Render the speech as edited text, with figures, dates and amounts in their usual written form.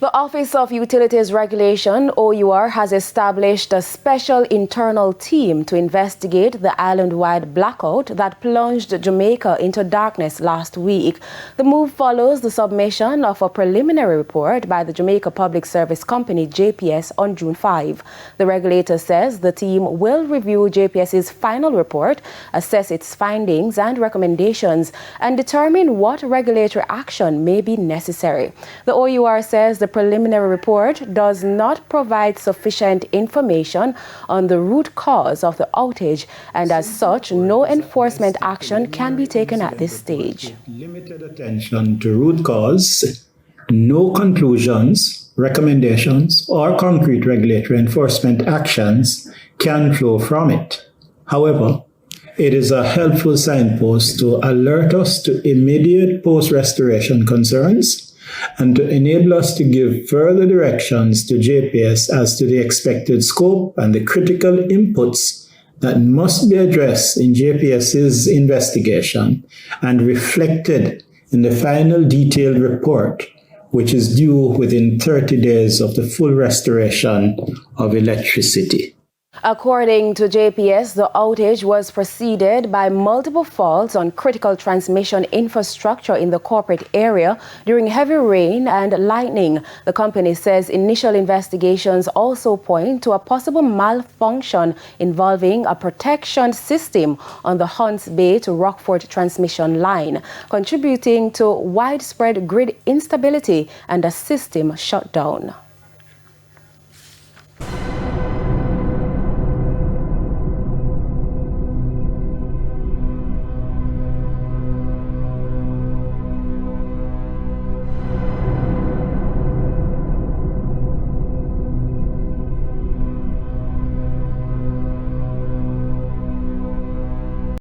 The Office of Utilities Regulation, OUR, has established a special internal team to investigate the island-wide blackout that plunged Jamaica into darkness last week. The move follows the submission of a preliminary report by the Jamaica Public Service Company, JPS, on June 5. The regulator says the team will review JPS's final report, assess its findings and recommendations, and determine what regulatory action may be necessary. The OUR says the preliminary report does not provide sufficient information on the root cause of the outage, and as such, no enforcement action can be taken at this stage. Limited attention to root cause, no conclusions, recommendations, or concrete regulatory enforcement actions can flow from it. However, it is a helpful signpost to alert us to immediate post-restoration concerns and to enable us to give further directions to JPS as to the expected scope and the critical inputs that must be addressed in JPS's investigation and reflected in the final detailed report, which is due within 30 days of the full restoration of electricity. According to JPS, the outage was preceded by multiple faults on critical transmission infrastructure in the corporate area during heavy rain and lightning. The company says initial investigations also point to a possible malfunction involving a protection system on the Hunts Bay to Rockford transmission line, contributing to widespread grid instability and a system shutdown.